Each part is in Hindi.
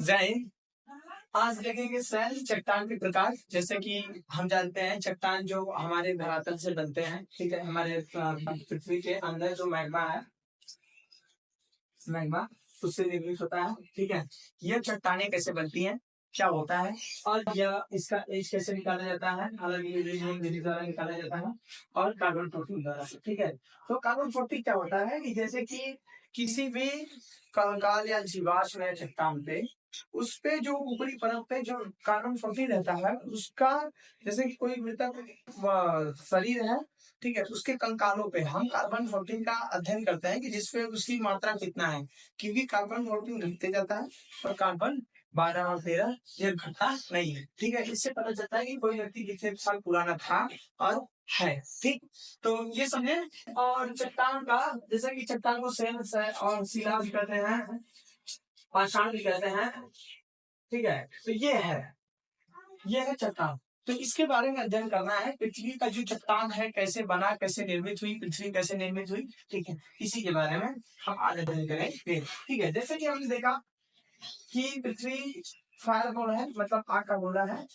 जय हिंद। आज देखेंगे सैल चट्टान के प्रकार। जैसे कि हम जानते हैं चट्टान जो हमारे धरातल से बनते हैं, ठीक है, हमारे पृथ्वी के अंदर जो मैग्मा है, मैग्मा उससे निर्मित होता है, ठीक है। यह चट्टानें कैसे बनती हैं, क्या होता है, और यह इसका एज कैसे निकाला जाता है, अलग विधि द्वारा निकाला जाता है, और कार्बन 14 द्वारा, ठीक है। तो कार्बन 14 क्या होता है कि जैसे कि किसी भी कंकाल या जीवाश्म या चट्टान पे, उस पे जो ऊपरी परत पे जो कार्बन 14 रहता है उसका, जैसे कि कोई मृतक शरीर है, ठीक है, उसके कंकालों पे हम कार्बन 14 का अध्ययन करते हैं कि जिसपे उसकी मात्रा कितना है, क्योंकि कार्बन 14 घटते जाता है और कार्बन 12 और 13 ये घटता नहीं है, ठीक है। इससे पता चलता है कि कोई व्यक्ति कितने साल पुराना था और है, ठीक। तो ये समझे। और चट्टान का, जैसे कि चट्टान को सेल और शिला भी कहते हैं, पाषाण भी कहते हैं, ठीक है। तो ये है चट्टान। तो इसके बारे में अध्ययन करना है, पृथ्वी का जो चट्टान है कैसे बना, कैसे निर्मित हुई, पृथ्वी कैसे निर्मित हुई, ठीक है। इसी के बारे में हम आज अध्ययन करेंगे, ठीक है। जैसे कि हमने देखा कि पृथ्वी फायर बॉल है, मतलब आग का गोला है,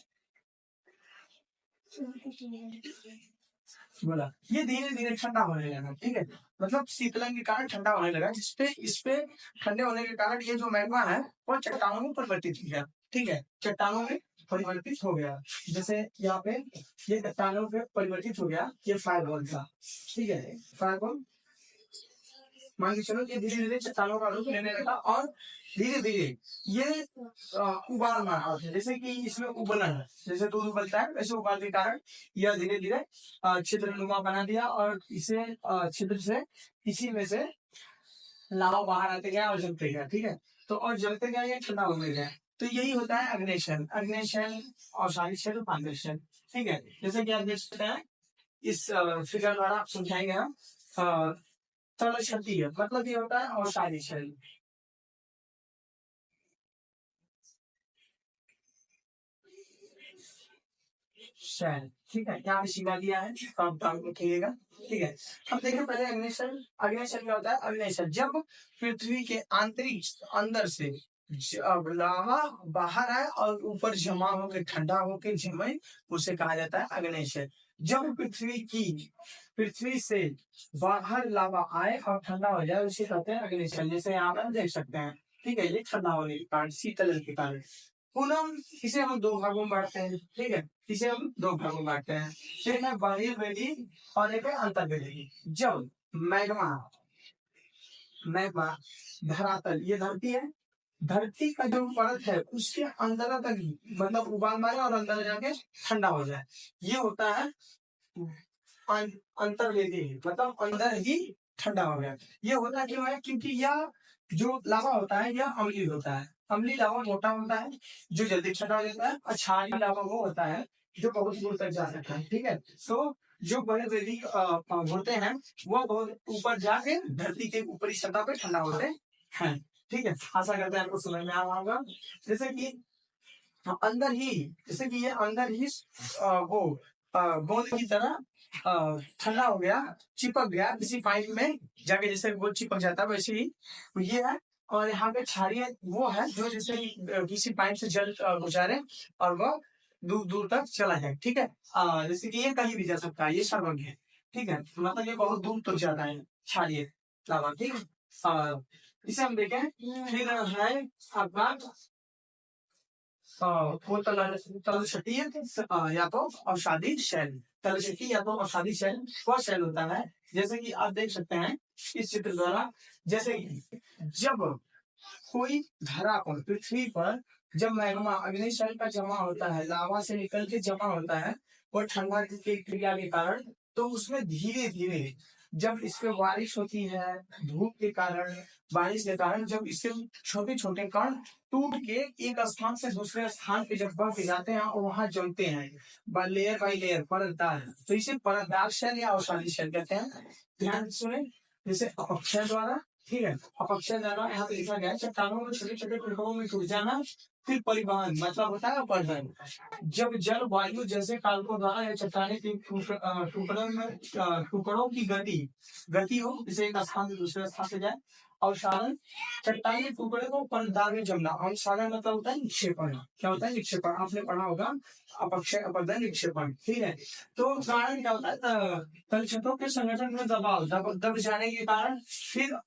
बोला ये धीरे धीरे ठंडा होने लगा, ठीक है। मतलब शीतलन के कारण ठंडा होने लगा, जिसपे इस पे ठंडे होने के कारण ये जो मैग्मा है वो चट्टानों में परिवर्तित हो गया, ठीक है, चट्टानों में परिवर्तित हो गया। जैसे यहाँ पे ये चट्टानों पे परिवर्तित हो गया, ये फायर बॉल था, ठीक है। फायर बॉल मान के चलो ये धीरे धीरे चट्टानों का रूप लेने लगा और धीरे धीरे ये उबाल मारा, जैसे कि इसमें उबलना है, जैसे दूध उबलता है वैसे उबाल के कारण यह धीरे धीरे छिद्र नुमा बना दिया और इसे छिद्र से इसी में से लावा बाहर आते गया और जलते गया, ठीक है। तो और जलते गया या ठंडा होने गया, तो यही होता है अग्नेशन। अग्नेशन और शारीशल पांडुशन, ठीक है। जैसे कि आप देख सकते हैं इस फिगर द्वारा आप समझाएंगे हम। तरल क्षत्रिय मतलब ये होता है और शारीशल, शैल, ठीक है। यहाँ पे शिवा दिया है, काम काम रखिएगा, ठीक है। अब देखिए पहले अग्निशल। अग्निशल क्या होता है, अग्निशल जब पृथ्वी के आंतरिक अंदर से जब लावा बाहर आए और ऊपर जमा होकर ठंडा होकर जमे, उसे कहा जाता है अग्निशल। जब पृथ्वी से बाहर लावा आए और ठंडा हो जाए उसे कहते हैं अग्निशल। जैसे यहाँ पर देख सकते हैं, ठीक है, ये ठंडा होने के कारण, शीतलन के कारण। पुनः इसे हम दो भागों में बांटते हैं, ठीक है, इसे हम दो भागों में बांटते हैं। एक है बहिर्वेदी और एक है अंतर्वेदी। जब मैग्मा मैग्मा धरातल, ये धरती है, धरती का जो परत है उसके अंदर तक मतलब उबाल मारे और अंदर जाके ठंडा हो जाए, ये होता है अंतर्वेदी, मतलब अंदर ही ठंडा हो गया। ये होता क्यों है, क्योंकि यह जो लावा होता है यह अम्लीय होता है। अम्लीय लावा मोटा होता है जो जल्दी ठंडा हो जाता है, और क्षारीय लावा वो होता है जो बहुत दूर तक जा सकता है, ठीक है। तो जो बड़े वैदिक होते हैं वो बहुत ऊपर जाके धरती के ऊपरी सतह पे ठंडा होते हैं, ठीक है। आशा करते हैं आपको समझ में आ रहा होगा। जैसे कि अंदर ही, जैसे कि ये अंदर ही वो गोंद की तरह ठंडा हो गया, चिपक गया किसी पाइप में जाके, जैसे वो चिपक जाता है वैसे ही ये है। और यहाँ पे क्षारीय वो है जो जैसे किसी पाइप से जल गुजारे और वो दूर दूर तक चला जाए, ठीक है। जैसे कि ये कहीं भी जा सकता है, ये सर्वज्ञ है, ठीक है, मतलब ये बहुत दूर तक जाता है क्षारीय लावा, ठीक है। इसे हम देखें, फिर है आपका वो तलछटी या तो अवसादी शैल। तलछटी या तो अवसादी शैल वह शैल होता है, जैसे कि आप देख सकते हैं इस चित्र द्वारा। जैसे कि जब कोई धरा पर, पृथ्वी पर जब मैग्मा अग्नि शैल का जमा होता है, लावा से निकल के जमा होता है और ठंडा की क्रिया के कारण, तो उसमें धीरे धीरे जब इस पे बारिश होती है, धूप के कारण, बारिश के कारण, जब इसके छोटे छोटे कण टूट के एक स्थान से दूसरे स्थान पे जब बढ़ के जाते हैं और वहां जमते हैं लेयर बाई लेयर, परतदार, तो इसे परतदार शैल या अवसादी शैल कहते हैं। ध्यान सुने, जैसे अपक्षय द्वारा, ठीक है, अपक्षय द्वारा यहाँ पे लिखा गया है चट्टानों को छोटे छोटे टुकड़ों में टूट जाना, फिर परिवहन मतलब होता है अपहरण। जब जल वायु जैसे कारकों द्वारा या चट्टाने के टुकड़ों की गति हो, जैसे एक स्थान से दूसरे स्थान से जाए, अवसादन चट्टान के टुकड़े को परतदार में जमना। अवसादन मतलब होता है निक्षेपण। क्या होता है? निक्षेपण। आपने पढ़ा होगा अपक्षय अपरदन निक्षेपण। ठीक है। तो कारण क्या होता है? तलछटों के संगठन में दबाव दब जाने के कारण फिर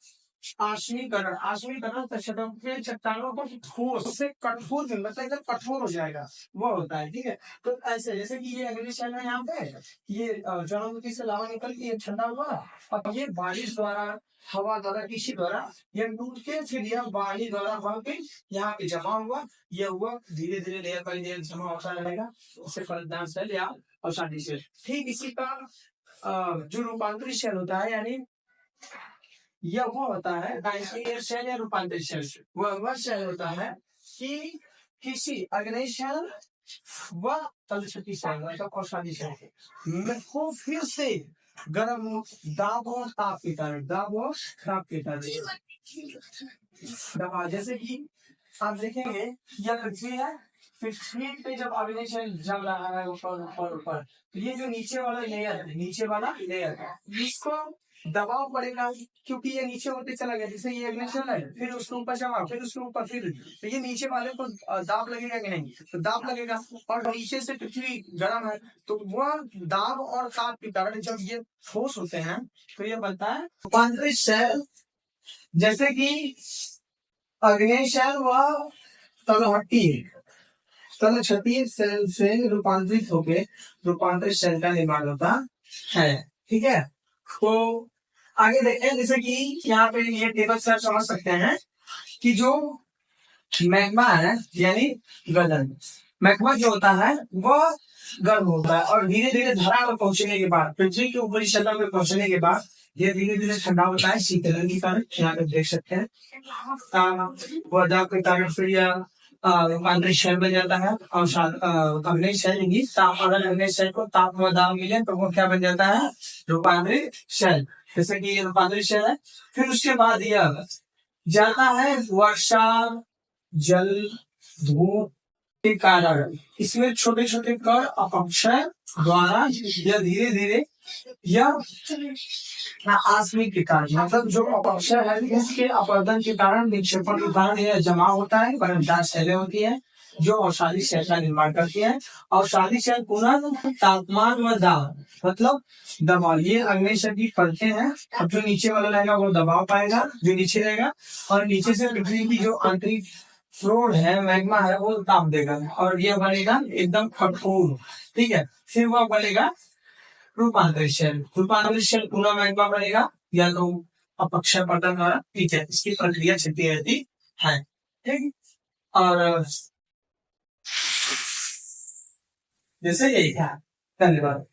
आश्मीकरण। आश्मीकरण तलछटों के चट्टानों को ठोस से कठोर मतलब एकदम कठोर हो जाएगा, वो होता है। ठीक है। तो ऐसे जैसे कि ये अगले शैल है यहाँ पे, ये ज्वालामुखी से लावा निकल के ये ठंडा हुआ और ये बारिश द्वारा, हवा द्वारा, किसी द्वारा ये टूट के फिर यह पानी द्वारा बह के यहाँ पे जमा हुआ। यह हुआ धीरे धीरे लेयर बाई लेयर जमा होता रहेगा, उससे फलदार सेल या अवसादी सेल। ठीक इसी का जो रूपांतरित सेल होता है, यानी यह वो होता है डायस्टेरियल सेल या रूपांतरित सेल। वह सेल होता है कि किसी अग्नि सेल व तलछटी सेल मतलब अवसादी सेल को फिर से गर्म दाब और ताप के कारण, दाब और ताप के कारण दबा। जैसे कि आप देखेंगे यह पृथ्वी है, पृथ्वी पे जब अग्नि सेल जल रहा है ऊपर ऊपर ऊपर, तो ये जो नीचे वाला लेयर है, नीचे वाला लेयर इसको दबाव पड़ेगा, क्योंकि ये नीचे होते चला गया। जैसे ये अग्नि सेल है, फिर उसके ऊपर जमा, फिर उसके ऊपर, फिर तो ये नीचे वाले को दाब लगेगा कि नहीं? तो दाब लगेगा। और नीचे से पृथ्वी गर्म है, तो वह दाब और ताप के कारण जब ये ठोस होते हैं तो ये बनता है रूपांतरित सेल। जैसे कि अग्नि सेल व तलहटी तलछटी सेल से रूपांतरित होकर रूपांतरित सेल का निर्माण होता है। ठीक है। तो आगे देखते हैं, जैसे कि यहाँ पे ये टेबल से आप समझ सकते हैं कि जो मैग्मा है यानी गलन, मैग्मा जो होता है वह गर्म होता है और धीरे धीरे धरा में पहुंचने के बाद, पृथ्वी के ऊपरी सतह में पहुंचने के बाद ये धीरे धीरे ठंडा होता है शीतलन के कारण। यहाँ पे देख सकते हैं वह दाब के कारण फिर यह रूपांतरित सेल बन जाता है। और अग्नि सेल ही ताप, अगर अग्नि सेल को ताप व दाब मिले तो वो क्या बन जाता है? रूपांतरित सेल। जैसे कि ये रूपांतरित सेल है। फिर उसके बाद यह जाता है वर्षा जल धूप के कारण, इसमें छोटे छोटे कण अपक्षय द्वारा यह धीरे धीरे यह आसमी के कारण, मतलब जो अपक्षय है इसके अपरदन के कारण, निक्षेपण के कारण यह जमा होता है, परतदार सेलें होती है जो अवसादी सेल का निर्माण करती है। अवसादी सेल पुनः तापमान व दाब मतलब दबाव, ये अग्नि सेल की परतें हैं। अब जो नीचे वाला रहेगा वो दबाव पाएगा, जो नीचे रहेगा, और नीचे से पृथ्वी की जो आंतरिक फ्लोर है, मैग्मा है, वो ताप देगा और ये बनेगा एकदम कठोर। ठीक है। फिर वह बनेगा रूपांतरित सेल। रूपांतरित सेल पूरा मैग्मा बनेगा या तो अपक्षय पतन द्वारा। ठीक है। इसकी प्रक्रिया चलती रहती है। ठीक। और जैसे यही था। धन्यवाद।